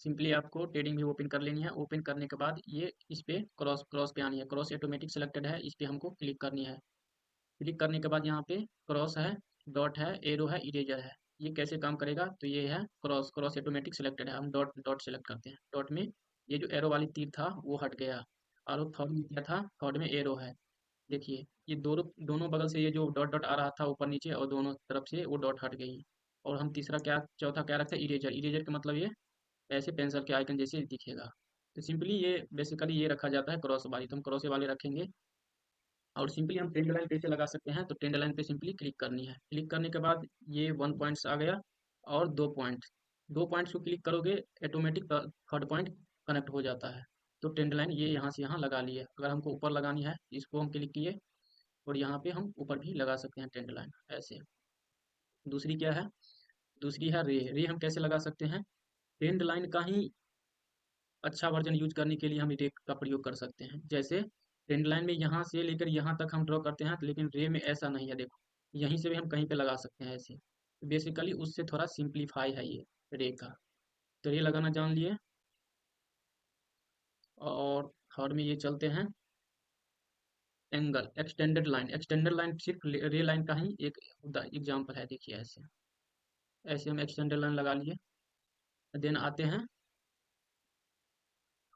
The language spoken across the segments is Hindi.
सिंपली आपको ट्रेडिंग भी ओपन कर लेनी है। ओपन करने के बाद ये इस पे क्रॉस क्रॉस पे आनी है। क्रॉस ऑटोमेटिक सिलेक्टेड है, इस पे हमको क्लिक करनी है। क्लिक करने के बाद यहाँ पे क्रॉस है, डॉट है, एरो है, इरेजर है। ये कैसे काम करेगा, तो ये है क्रॉस, क्रॉस ऑटोमेटिक सिलेक्टेड है। हम डॉट डॉट सेलेक्ट करते हैं। डॉट में ये जो एरो वाली तीर था वो हट गया, और वो थर्ड में क्या था, थर्ड में एरो है। देखिए ये दोनों दोनों बगल से ये जो डॉट डॉट आ रहा था ऊपर नीचे, और दोनों तरफ से वो डॉट हट गई। और हम तीसरा क्या, चौथा क्या रखते हैं, इरेजर। इरेजर का मतलब ये ऐसे पेंसिल के आइकन जैसे दिखेगा। तो सिंपली ये बेसिकली ये रखा जाता है क्रॉस वाली, तो हम क्रॉस वाले रखेंगे। और सिंपली हम ट्रेंड लाइन कैसे लगा सकते हैं, तो ट्रेंड लाइन पे सिंपली क्लिक करनी है। क्लिक करने के बाद ये 1 पॉइंट्स आ गया, और 2 पॉइंट, 2 पॉइंट्स को क्लिक करोगे ऑटोमेटिक थर्ड पॉइंट कनेक्ट हो जाता है। तो ट्रेंड लाइन ये यहाँ से यहाँ लगा लिए। अगर हमको ऊपर लगानी है, इसको हम क्लिक किए, और यहाँ पे हम ऊपर भी लगा सकते हैं ट्रेंड लाइन ऐसे। दूसरी क्या है, दूसरी है रे। रे हम कैसे लगा सकते हैं, ट्रेंड लाइन का ही अच्छा वर्जन यूज करने के लिए हम रे का प्रयोग कर सकते हैं। जैसे ट्रेंड लाइन में यहाँ से लेकर यहाँ तक हम ड्रॉ करते हैं, लेकिन रे में ऐसा नहीं है। देखो यहीं से भी हम कहीं पे लगा सकते हैं ऐसे। बेसिकली उससे थोड़ा सिंप्लीफाई है ये रे का। तो रे लगाना जान लिए। और थर्ड में ये चलते हैं angle, extended line. Extended line सिर्फ रे लाइन का ही एक एग्जाम्पल है। देखिए ऐसे, ऐसे हम एक्सटेंडेड लाइन लगा लिए। देन आते हैं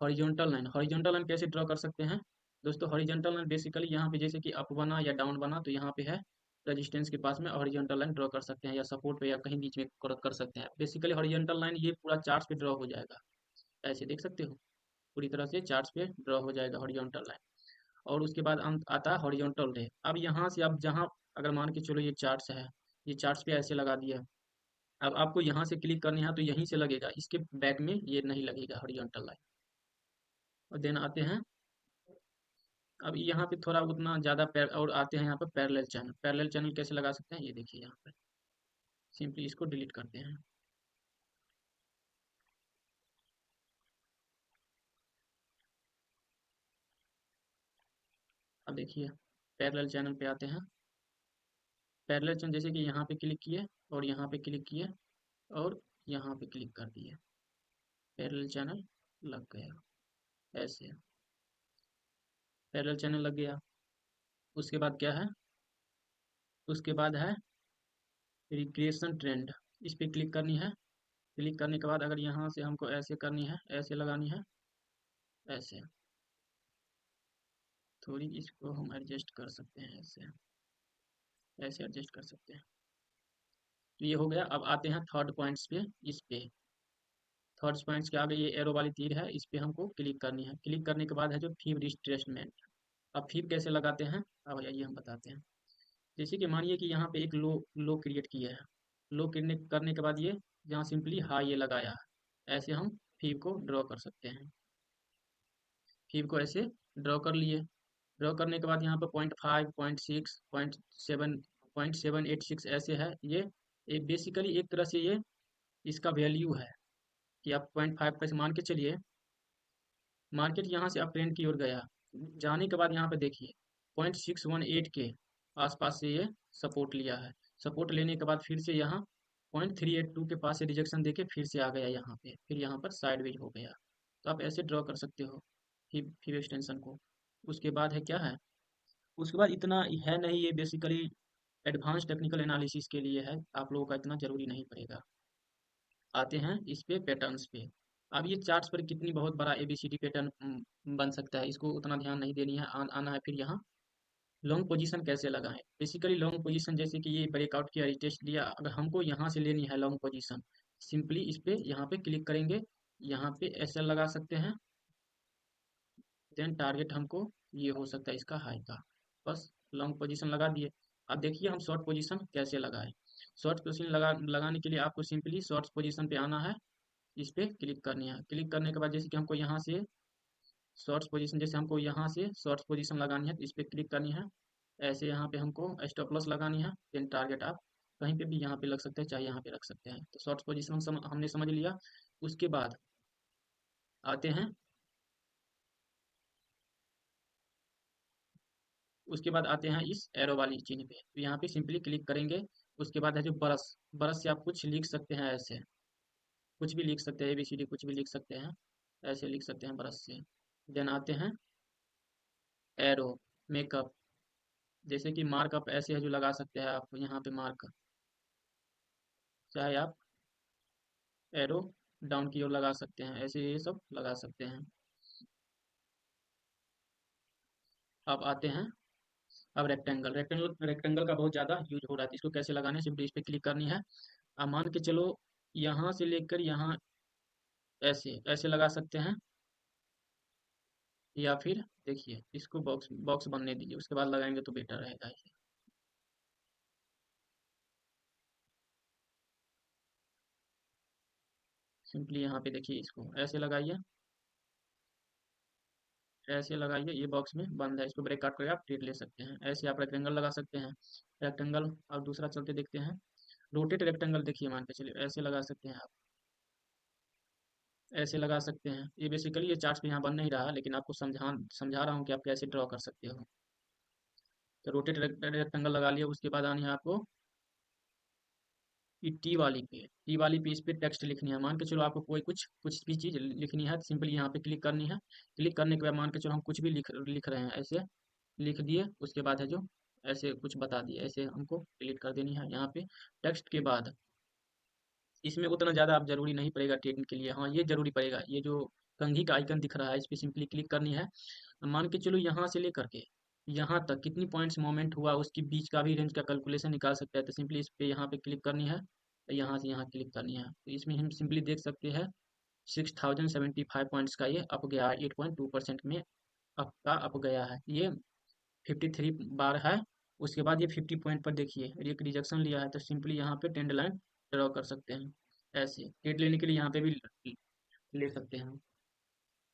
हॉरिजॉन्टल लाइन। हॉरिजॉन्टल लाइन कैसे ड्रॉ कर सकते हैं दोस्तों, हॉरिजॉन्टल लाइन बेसिकली यहाँ पे जैसे कि अप बना या डाउन बना, तो यहाँ पे है रेजिस्टेंस के पास में हॉरिजॉन्टल लाइन ड्रॉ कर सकते हैं, या सपोर्ट पे या कहीं बीच में कर सकते हैं। बेसिकली हॉरिजॉन्टल लाइन ये पूरा चार्ट पे ड्रॉ हो जाएगा, ऐसे देख सकते हो, पूरी तरह से चार्ट पे ड्रॉ हो जाएगा हॉरिजॉन्टल लाइन। और उसके बाद आता है हॉरिजॉन्टल रे। अब यहाँ से आप जहाँ, अगर मान के चलो ये चार्ट्स है, ये चार्ट्स पे ऐसे लगा दिया। अब आपको यहाँ से क्लिक करनी है तो यहीं से लगेगा, इसके बैक में ये नहीं लगेगा हॉरिजॉन्टल लाइन। और देन आते हैं, अब यहाँ पे थोड़ा उतना ज़्यादा और आते हैं यहाँ पर पैरेलल चैनल। पैरेलल चैनल कैसे लगा सकते हैं, ये देखिए यहाँ पे सिंपली इसको डिलीट करते हैं। अब देखिए पैरेलल चैनल पे आते हैं। पैरेलल चैनल जैसे कि यहाँ पे क्लिक किए, और यहाँ पे क्लिक किए, और यहाँ पे क्लिक कर दिए, पैरेलल चैनल लग गया ऐसे। पैरेलल चैनल लग गया। उसके बाद क्या है, उसके बाद है रिग्रेशन ट्रेंड। इस पे क्लिक करनी है। क्लिक करने के बाद अगर यहाँ से हमको ऐसे करनी है, ऐसे लगानी है ऐसे, थोड़ी इसको हम एडजस्ट कर सकते हैं ऐसे, ऐसे एडजस्ट कर सकते हैं। तो ये हो गया। अब आते हैं थर्ड पॉइंट्स पे। इस पे थर्ड पॉइंट्स के आगे ये एरो वाली तीर है, इस पे हमको क्लिक करनी है। क्लिक करने के बाद है जो फीब रिट्रेसमेंट। अब फीब कैसे लगाते हैं, अब आइए हम बताते हैं। जैसे कि मानिए कि यहाँ पे एक लो लो क्रिएट किया है। लो करने के बाद ये यहाँ सिंपली हाई ये लगाया है, ऐसे हम फीब को ड्रॉ कर सकते हैं। फीब को ऐसे ड्रॉ कर लिए। ड्रॉ करने के बाद यहाँ पे 0.5, 0.6, 0.7, 0.786 ऐसे है ये बेसिकली एक तरह से ये इसका वैल्यू है, कि आप 0.5 कैसे मान के चलिए। मार्केट यहाँ से अप ट्रेंड की ओर गया, जाने के बाद यहाँ पे देखिए 0.618 के आसपास से ये सपोर्ट लिया है। सपोर्ट लेने के बाद फिर से यहाँ 0.382 के पास से रिजेक्शन देके फिर से आ गया यहाँ पे, फिर यहाँ पर साइडवेज हो गया। तो आप ऐसे ड्रॉ कर सकते हो फिब एक्सटेंशन को। उसके बाद है क्या है, उसके बाद इतना है नहीं, ये बेसिकली एडवांस टेक्निकल एनालिसिस के लिए है, आप लोगों का इतना जरूरी नहीं पड़ेगा। आते हैं इस पे पैटर्न्स पे। अब ये चार्ट्स पर कितनी बहुत बड़ा एबीसीडी पैटर्न बन सकता है, इसको उतना ध्यान नहीं देनी है। आना है फिर यहाँ लॉन्ग पोजीशन कैसे लगाएं। बेसिकली लॉन्ग पोजीशन जैसे कि ये ब्रेकआउट किया, रिटेस्ट लिया, अगर हमको यहाँ से लेनी है लॉन्ग पोजीशन, सिंपली इस पे यहाँ पे क्लिक करेंगे। यहाँ पे एसएल लगा सकते हैं। देन टारगेट हमको ये हो सकता है इसका हाई का। बस लॉन्ग पोजीशन लगा दिए। अब देखिए हम शॉर्ट पोजीशन कैसे लगाएं। शॉर्ट पोजीशन लगाने के लिए आपको सिंपली शॉर्ट पोजीशन पे आना है। इस पे क्लिक करनी है। क्लिक करने के बाद जैसे कि हमको यहाँ से शॉर्ट्स पोजीशन, जैसे हमको यहाँ से शॉर्ट्स पोजीशन लगानी है, तो इस पे क्लिक करनी है। ऐसे यहाँ पे हमको स्टॉप लॉस लगानी है। देन टारगेट आप कहीं पे भी यहाँ पे लग सकते हैं, चाहे यहाँ पे रख सकते हैं। तो शॉर्ट्स पोजीशन हमने समझ लिया। उसके बाद आते हैं, उसके बाद आते हैं इस एरो वाली चिन्ह पे। तो यहाँ पे सिंपली क्लिक करेंगे। उसके बाद है जो ब्रश, ब्रश से आप कुछ लिख सकते हैं ऐसे। कुछ भी लिख सकते हैं, ABCD कुछ भी लिख सकते हैं, ऐसे लिख सकते हैं ब्रश से। देन आते हैं एरो, मेकअप, जैसे कि मार्कअप ऐसे है जो लगा सकते हैं आप यहाँ पे मार्क, चाहे आप एरो डाउन की ओर लगा सकते हैं, ऐसे ये सब लगा सकते हैं। अब आते हैं, अब रेक्टेंगल, रेक्टेंगल का बहुत ज़्यादा यूज हो रहा है, इसको कैसे लगाना है, सिंपली इस पर क्लिक करनी है। अब मान के चलो यहाँ से लेकर यहाँ ऐसे ऐसे लगा सकते हैं, या फिर देखिए इसको बॉक्स बॉक्स बनने दीजिए, उसके बाद लगाएंगे तो बेटर रहेगा ऐसे। सिंपली यहाँ पे देखिए इसको ऐसे लगाइए, ऐसे लगाइए, ये बॉक्स में बंद है, इसको ब्रेक काट करके आप ट्रीट ले सकते हैं। ऐसे आप रेक्टेंगल लगा सकते हैं, रेक्टेंगल। अब दूसरा चलते देखते हैं, रोटेट रेक्टेंगल, देखिए मान के चलिए ऐसे लगा सकते हैं आप, ऐसे लगा सकते हैं। ये बेसिकली ये चार्ट पे यहाँ बन नहीं रहा, लेकिन आपको समझा रहा हूँ कि आप कैसे ड्रॉ कर सकते हो। तो रोटेट रेक्टेंगल लगा लिया, उसके बाद आनी है आपको ये टी वाली पे इस पे टेक्स्ट लिखनी है। मान के चलो आपको कोई कुछ कुछ भी चीज़ लिखनी है, सिंपली यहाँ पे क्लिक करनी है। क्लिक करने के बाद मान के चलो हम कुछ भी लिख रहे हैं, ऐसे लिख दिए, उसके बाद है जो ऐसे कुछ बता दिए, ऐसे हमको डिलीट कर देनी है। यहाँ पे टेक्स्ट के बाद इसमें उतना ज़्यादा आप जरूरी नहीं पड़ेगा ट्रेडिंग के लिए, हाँ ये जरूरी पड़ेगा, ये जो कंघी का आइकन दिख रहा है इस पर सिंपली क्लिक करनी है। मान के चलो यहाँ से लेकर के यहाँ तक कितनी पॉइंट्स मोमेंट हुआ उसकी बीच का भी रेंज का कैलकुलेशन निकाल सकते हैं, तो सिंपली इस पे यहाँ पे क्लिक करनी है, यहाँ से यहाँ क्लिक करनी है। तो इसमें हम सिंपली देख सकते हैं 6075 पॉइंट्स का ये अप गया है, 8.2% में आपका अप गया है। ये 53 बार है। उसके बाद ये 50 पॉइंट पर देखिए एक रिजेक्शन लिया है, तो सिंपली यहाँ पे टेंड लाइन ड्रॉ कर सकते हैं। ऐसे ट्रेड लेने के लिए यहाँ पे भी ले सकते हैं।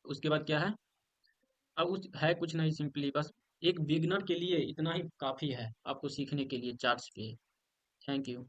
उसके बाद क्या है, अब उस है कुछ नहीं, सिंपली बस एक बिगनर के लिए इतना ही काफ़ी है आपको सीखने के लिए चार्ट्स पे। Thank you.